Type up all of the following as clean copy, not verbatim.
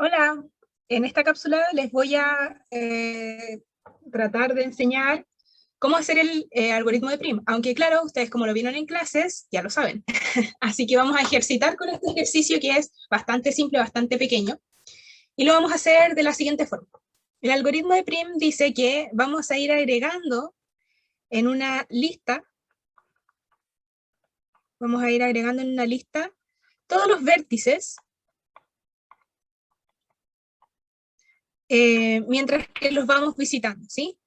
Hola, en esta cápsula les voy a tratar de enseñar cómo hacer el algoritmo de Prim, aunque claro, ustedes como lo vieron en clases, ya lo saben. Así que vamos a ejercitar con este ejercicio que es bastante simple, bastante pequeño, y lo vamos a hacer de la siguiente forma. El algoritmo de Prim dice que vamos a ir agregando en una lista, todos los vértices mientras que los vamos visitando, ¿sí?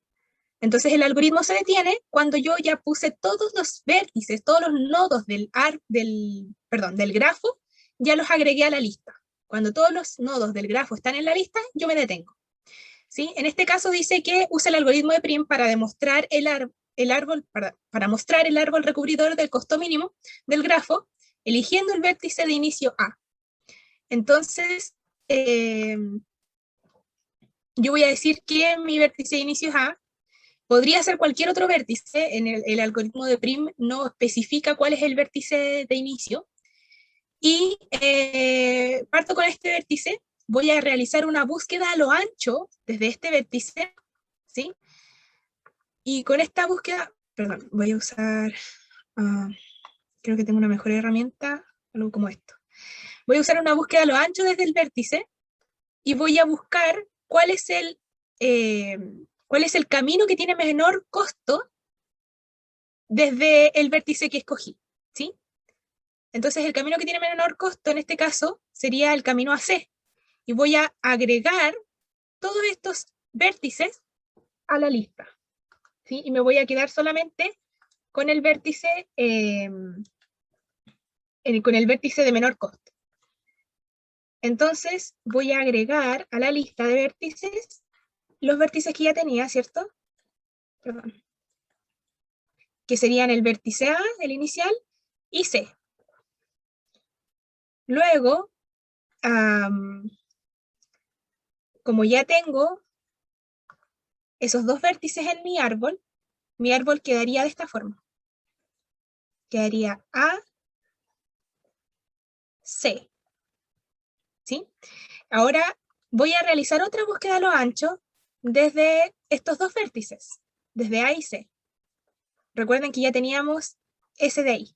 Entonces el algoritmo se detiene cuando yo ya puse todos los vértices, todos los nodos del grafo, ya los agregué a la lista. Cuando todos los nodos del grafo están en la lista, yo me detengo. ¿Sí? En este caso dice que usa el algoritmo de Prim para demostrar para mostrar el árbol recubridor del costo mínimo del grafo, eligiendo el vértice de inicio A. Entonces, yo voy a decir que mi vértice de inicio es A. Podría ser cualquier otro vértice, en el algoritmo de Prim no especifica cuál es el vértice de inicio, y parto con este vértice, voy a realizar una búsqueda a lo ancho desde este vértice, ¿sí? Y con esta búsqueda, perdón, voy a usar, creo que tengo una mejor herramienta, algo como esto. Voy a usar una búsqueda a lo ancho desde el vértice, y voy a buscar cuál es el camino que tiene menor costo desde el vértice que escogí, ¿sí? Entonces el camino que tiene menor costo en este caso sería el camino AC, y voy a agregar todos estos vértices a la lista, ¿sí? Y me voy a quedar solamente con el vértice de menor costo. Entonces voy a agregar a la lista de vértices los vértices que ya tenía, ¿cierto? Perdón. Que serían el vértice A, el inicial, y C. Luego, como ya tengo esos dos vértices en mi árbol quedaría de esta forma. Quedaría A, C. ¿Sí? Ahora voy a realizar otra búsqueda a lo ancho desde estos dos vértices, desde A y C. Recuerden que ya teníamos ese de ahí.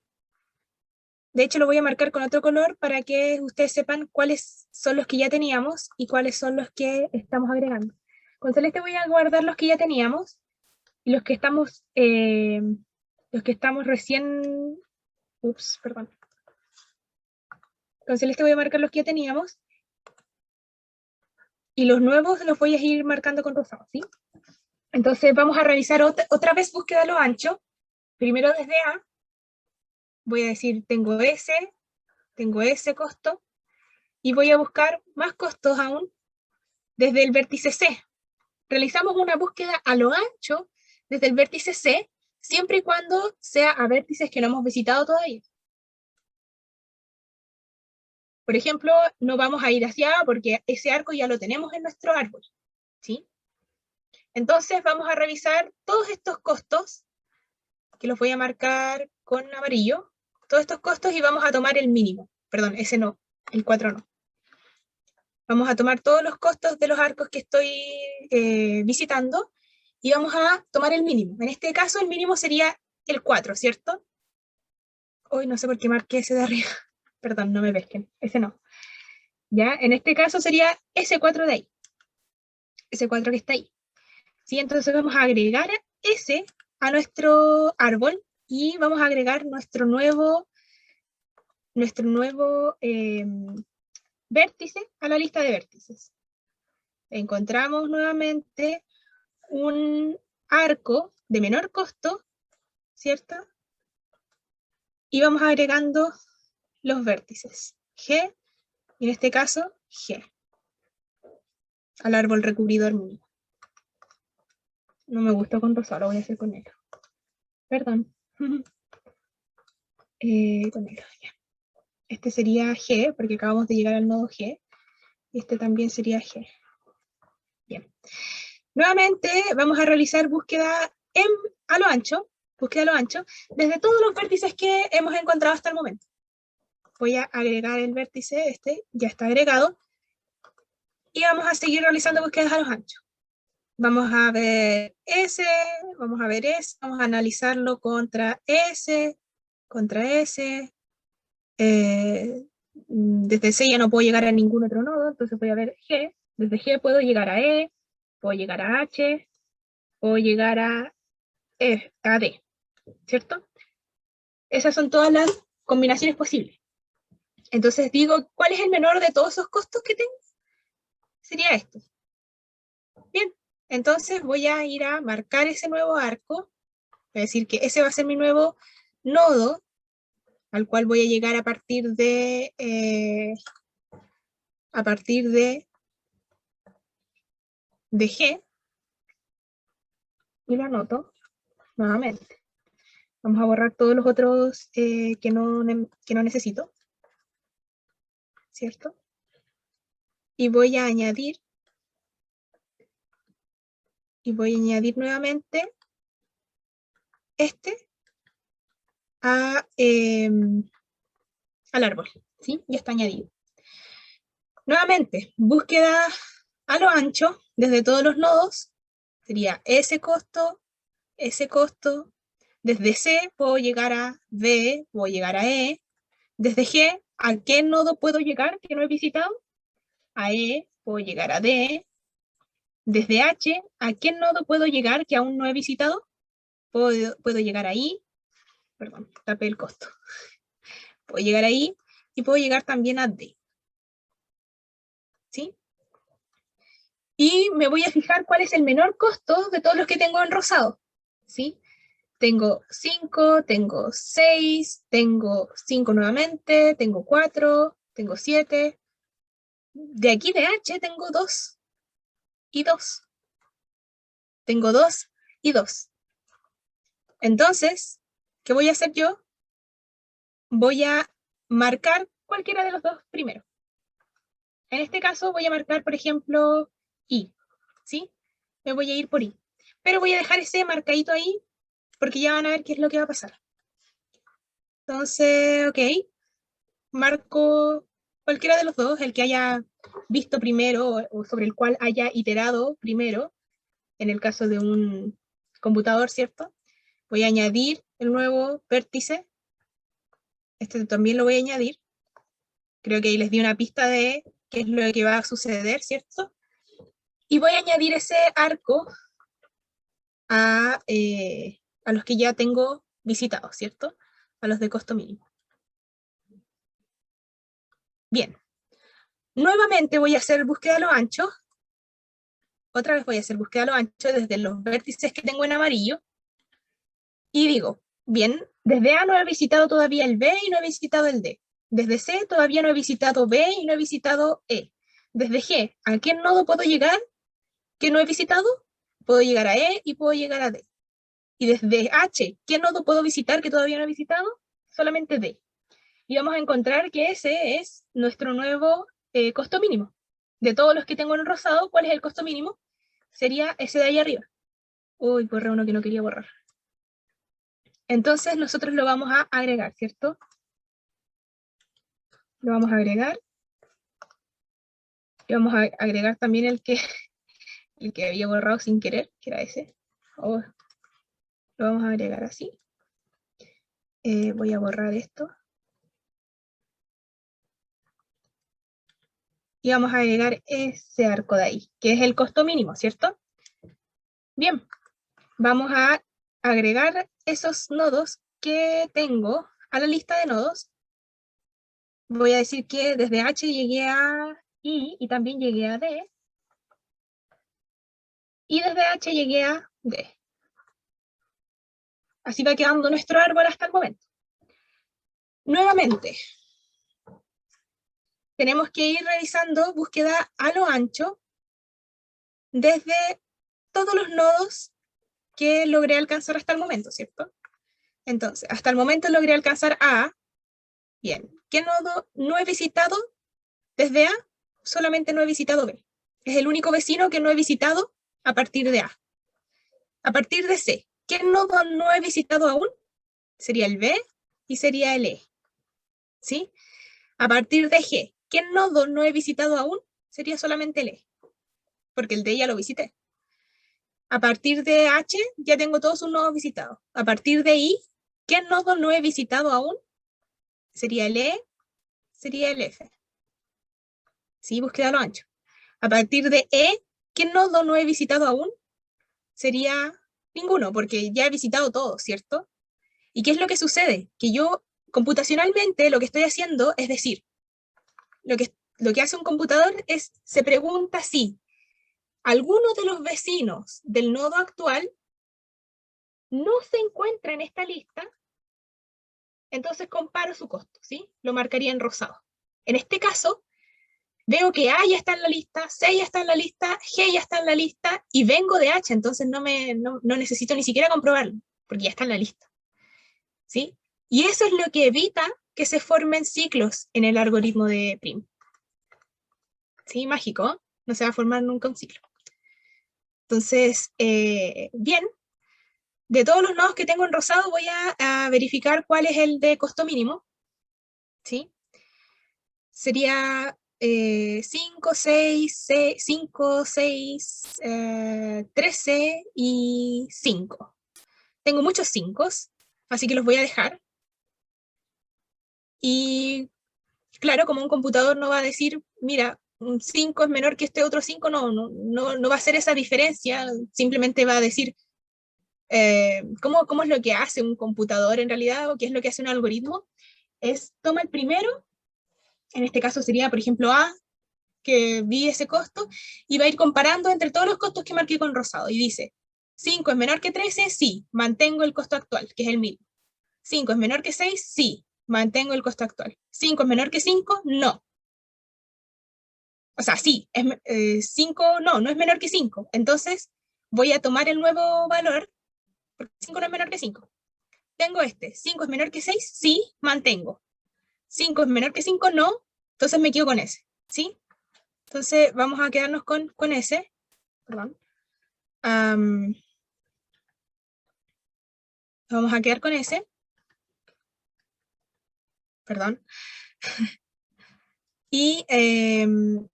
De hecho, lo voy a marcar con otro color para que ustedes sepan cuáles son los que ya teníamos y cuáles son los que estamos agregando. Con celeste voy a guardar los que ya teníamos, y los que estamos recién... perdón. Con celeste voy a marcar los que ya teníamos, y los nuevos los voy a ir marcando con rosado, ¿sí? Entonces vamos a realizar otra vez búsqueda a lo ancho, primero desde A, voy a decir tengo ese costo, y voy a buscar más costos aún desde el vértice C. Realizamos una búsqueda a lo ancho desde el vértice C, siempre y cuando sea a vértices que no hemos visitado todavía. Por ejemplo, no vamos a ir hacia A porque ese arco ya lo tenemos en nuestro árbol, ¿sí? Entonces vamos a revisar todos estos costos, que los voy a marcar con amarillo, todos estos costos, y vamos a tomar el mínimo. Perdón, ese no, el 4 no. Vamos a tomar todos los costos de los arcos que estoy visitando, y vamos a tomar el mínimo. En este caso el mínimo sería el 4, ¿cierto? Hoy no sé por qué marqué ese de arriba. Perdón, no me pesquen, ese no. Ya, en este caso sería ese 4 de ahí. Ese 4 que está ahí. ¿Sí? Entonces vamos a agregar ese a nuestro árbol, y vamos a agregar nuestro nuevo vértice a la lista de vértices. Encontramos nuevamente un arco de menor costo, ¿cierto? Y vamos agregando los vértices G, y en este caso G, al árbol recubridor mínimo. No me gustó con rosado, lo voy a hacer con negro. Perdón. Con negro, ya. Este sería G, porque acabamos de llegar al nodo G. Este también sería G. Bien. Nuevamente vamos a realizar búsqueda a lo ancho, desde todos los vértices que hemos encontrado hasta el momento. Voy a agregar el vértice, este ya está agregado, Y vamos a seguir realizando búsquedas a los anchos. Vamos a ver S, vamos a ver S, vamos a analizarlo contra S, desde C ya no puedo llegar a ningún otro nodo, entonces voy a ver G. Desde G puedo llegar a E, puedo llegar a H, puedo llegar a D, ¿cierto? Esas son todas las combinaciones posibles. Entonces digo, ¿cuál es el menor de todos esos costos que tengo? Sería este. Bien, entonces voy a ir a marcar ese nuevo arco, es decir, que ese va a ser mi nuevo nodo, al cual voy a llegar a partir de G, y lo anoto nuevamente. Vamos a borrar todos los otros que no necesito, ¿cierto? Y voy a añadir nuevamente este al árbol, ¿sí? Ya está añadido. Nuevamente, búsqueda a lo ancho, desde todos los nodos, sería ese costo, desde C puedo llegar a B, puedo llegar a E, desde G, ¿a qué nodo puedo llegar que no he visitado? A E, puedo llegar a D, desde H, ¿a qué nodo puedo llegar que aún no he visitado? Puedo llegar ahí, perdón, tapé el costo. Puedo llegar ahí y puedo llegar también a D. ¿Sí? Y me voy a fijar cuál es el menor costo de todos los que tengo en rosado. ¿Sí? Tengo 5, tengo 6, tengo 5 nuevamente, tengo 4, tengo 7. De aquí de H tengo 2 y 2. Tengo 2 y 2. Entonces, ¿qué voy a hacer yo? Voy a marcar cualquiera de los dos primero. En este caso voy a marcar, por ejemplo, I, ¿sí? Me voy a ir por I. Pero voy a dejar ese marcadito ahí, porque ya van a ver qué es lo que va a pasar. Entonces, ok, marco cualquiera de los dos, el que haya visto primero o sobre el cual haya iterado primero, en el caso de un computador, ¿cierto? Voy a añadir el nuevo vértice. Este también lo voy a añadir. Creo que ahí les di una pista de qué es lo que va a suceder, ¿cierto? Y voy a añadir ese arco a los que ya tengo visitados, ¿cierto? A los de costo mínimo. Bien. Nuevamente voy a hacer búsqueda a lo ancho. Otra vez voy a hacer búsqueda a lo ancho desde los vértices que tengo en amarillo. Y digo, bien, desde A no he visitado todavía el B y no he visitado el D. Desde C todavía no he visitado B y no he visitado E. Desde G, ¿a qué nodo puedo llegar que no he visitado? Puedo llegar a E y puedo llegar a D. Y desde H, ¿qué nodo puedo visitar que todavía no he visitado? Solamente D. Y vamos a encontrar que ese es nuestro nuevo costo mínimo. De todos los que tengo en el rosado, ¿cuál es el costo mínimo? Sería ese de ahí arriba. Uy, borré uno que no quería borrar. Entonces nosotros lo vamos a agregar, ¿cierto? Lo vamos a agregar. Y vamos a agregar también el que había borrado sin querer, que era ese. Oh, lo vamos a agregar así. Voy a borrar esto. Y vamos a agregar ese arco de ahí, que es el costo mínimo, ¿cierto? Bien, vamos a agregar esos nodos que tengo a la lista de nodos. Voy a decir que desde H llegué a I y también llegué a D. Y desde H llegué a D. Así va quedando nuestro árbol hasta el momento. Nuevamente, tenemos que ir realizando búsqueda a lo ancho desde todos los nodos que logré alcanzar hasta el momento, ¿cierto? Entonces, hasta el momento logré alcanzar A. Bien, ¿qué nodo no he visitado? Desde A, solamente no he visitado B. Es el único vecino que no he visitado a partir de A. A partir de C, ¿qué nodo no he visitado aún? Sería el B y sería el E. ¿Sí? A partir de G, ¿qué nodo no he visitado aún? Sería solamente el E. porque el D ya lo visité. A partir de H ya tengo todos sus nodos visitados. A partir de I, ¿qué nodo no he visitado aún? Sería el E, sería el F. ¿Sí? Búsqueda a lo ancho. A partir de E, ¿qué nodo no he visitado aún? Sería ninguno, porque ya he visitado todo, ¿cierto? ¿Y qué es lo que sucede? Que yo, computacionalmente, lo que estoy haciendo es decir, lo que hace un computador es, se pregunta si alguno de los vecinos del nodo actual no se encuentra en esta lista, entonces comparo su costo, ¿sí? Lo marcaría en rosado. En este caso, veo que A ya está en la lista, C ya está en la lista, G ya está en la lista, y vengo de H, entonces no necesito ni siquiera comprobarlo, porque ya está en la lista, ¿sí? Y eso es lo que evita que se formen ciclos en el algoritmo de Prim. ¿Sí? Mágico, no se va a formar nunca un ciclo. Entonces, bien, de todos los nodos que tengo en rosado voy a verificar cuál es el de costo mínimo, ¿sí? Sería 5, 6, 5, 6, 13 y 5. Tengo muchos 5, así que los voy a dejar. Y claro, como un computador no va a decir, mira, un 5 es menor que este otro 5, no va a hacer esa diferencia, simplemente va a decir ¿cómo es lo que hace un computador en realidad, o qué es lo que hace un algoritmo. Es toma el primero, en este caso sería, por ejemplo, A, que vi ese costo, y va a ir comparando entre todos los costos que marqué con rosado, y dice, 5 es menor que 13, sí, mantengo el costo actual, que es el mismo. 5 es menor que 6, sí, mantengo el costo actual. 5 es menor que 5, no. O sea, sí, 5 no es menor que 5. Entonces, voy a tomar el nuevo valor, porque 5 no es menor que 5. Tengo este, 5 es menor que 6, sí, mantengo. 5 es menor que 5, no, entonces me quedo con ese, ¿sí? Entonces vamos a quedarnos con ese, perdón. Vamos a quedar con ese, perdón. Y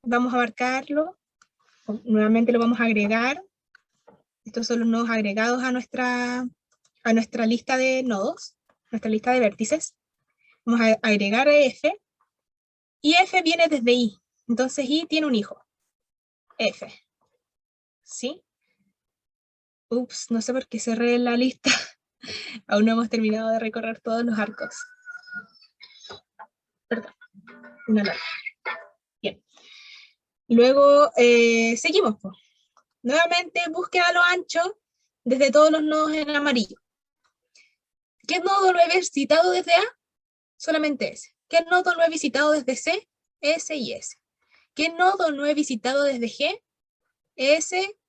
vamos a marcarlo, nuevamente lo vamos a agregar. Estos son los nodos agregados a nuestra lista de nodos, nuestra lista de vértices. Vamos a agregar F, y F viene desde I, entonces I tiene un hijo, F, ¿sí? Ups, no sé por qué cerré la lista. Aún no hemos terminado de recorrer todos los arcos. Perdón, una larga. Bien. Luego seguimos. Pues. Nuevamente búsqueda a lo ancho desde todos los nodos en amarillo. ¿Qué nodo lo he visitado desde A? Solamente ese. ¿Qué nodo lo he visitado desde C? S y S. ¿Qué nodo no he visitado desde G? S,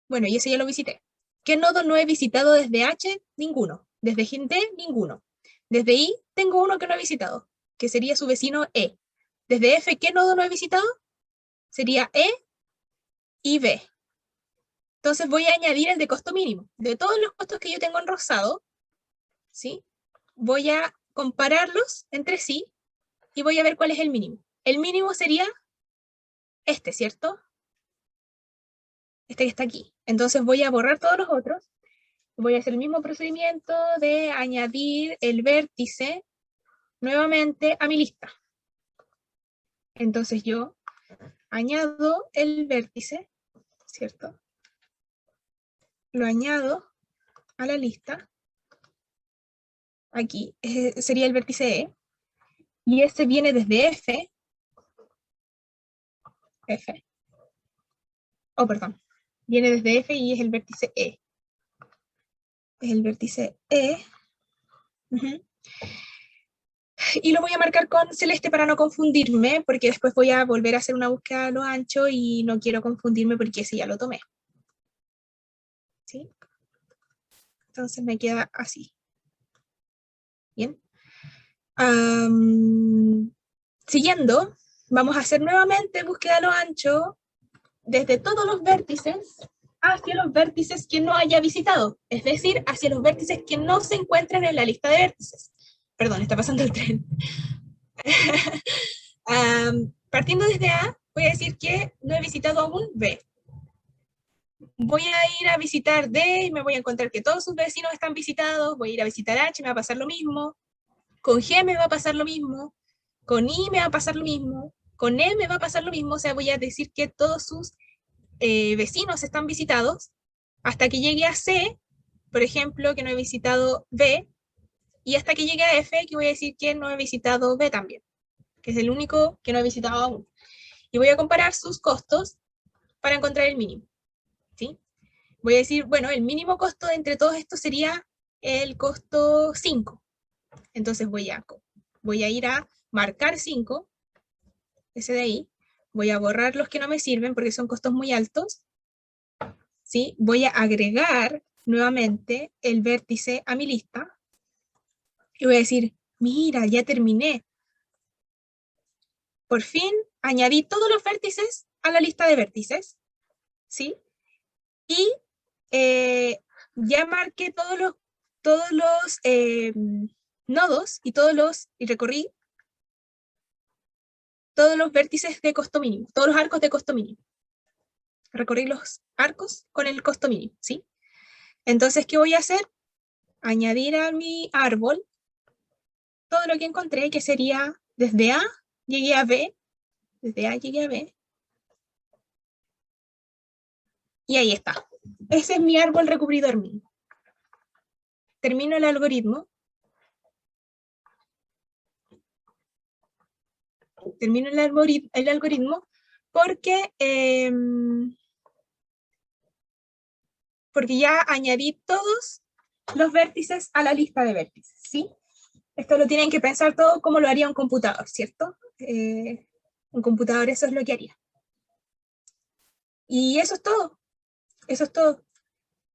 bueno, y ese ya lo visité. ¿Qué nodo no he visitado desde H? Ninguno. Desde D, ninguno. Desde I, tengo uno que no he visitado, que sería su vecino E. Desde F, ¿qué nodo no he visitado? Sería E y B. Entonces voy a añadir el de costo mínimo. De todos los costos que yo tengo en rosado, ¿sí? Voy a compararlos entre sí y voy a ver cuál es el mínimo. El mínimo sería este, ¿cierto? Este que está aquí. Entonces voy a borrar todos los otros. Voy a hacer el mismo procedimiento de añadir el vértice nuevamente a mi lista. Entonces yo añado el vértice, ¿cierto? Lo añado a la lista. Aquí sería el vértice E. Y este viene desde F. F. Oh, perdón. Viene desde F y es el vértice E. Es el vértice E. Y lo voy a marcar con celeste para no confundirme, porque después voy a volver a hacer una búsqueda a lo ancho y no quiero confundirme porque ese ya lo tomé. ¿Sí? Entonces me queda así. Bien. Siguiendo, vamos a hacer nuevamente búsqueda a lo ancho desde todos los vértices hacia los vértices que no haya visitado, es decir, hacia los vértices que no se encuentran en la lista de vértices. Perdón, está pasando el tren. Partiendo desde A, voy a decir que no he visitado aún B. voy a ir a visitar D y me voy a encontrar que todos sus vecinos están visitados, voy a ir a visitar H, me va a pasar lo mismo, con G me va a pasar lo mismo, con I me va a pasar lo mismo, con E me va a pasar lo mismo, o sea, voy a decir que todos sus vecinos están visitados, hasta que llegue a C, por ejemplo, que no he visitado B, y hasta que llegue a F, que voy a decir que no he visitado B también, que es el único que no he visitado aún. Y voy a comparar sus costos para encontrar el mínimo, ¿sí? Voy a decir, bueno, el mínimo costo de entre todos estos sería el costo 5. Entonces voy a ir a marcar 5, ese de ahí, voy a borrar los que no me sirven porque son costos muy altos, ¿sí? Voy a agregar nuevamente el vértice a mi lista y voy a decir, mira, ya terminé. Por fin añadí todos los vértices a la lista de vértices, ¿sí? Y ya marqué todos los nodos y recorrí todos los vértices de costo mínimo, todos los arcos de costo mínimo. Recorrí los arcos con el costo mínimo, ¿sí? Entonces, ¿qué voy a hacer? Añadir a mi árbol todo lo que encontré, que sería desde A llegué a B, desde A llegué a B, y ahí está. Ese es mi árbol recubridor mínimo. Termino el algoritmo. Termino el algoritmo porque, porque ya añadí todos los vértices a la lista de vértices, ¿sí? Esto lo tienen que pensar todo como lo haría un computador, ¿cierto? Un computador eso es lo que haría. Y eso es todo. Eso es todo.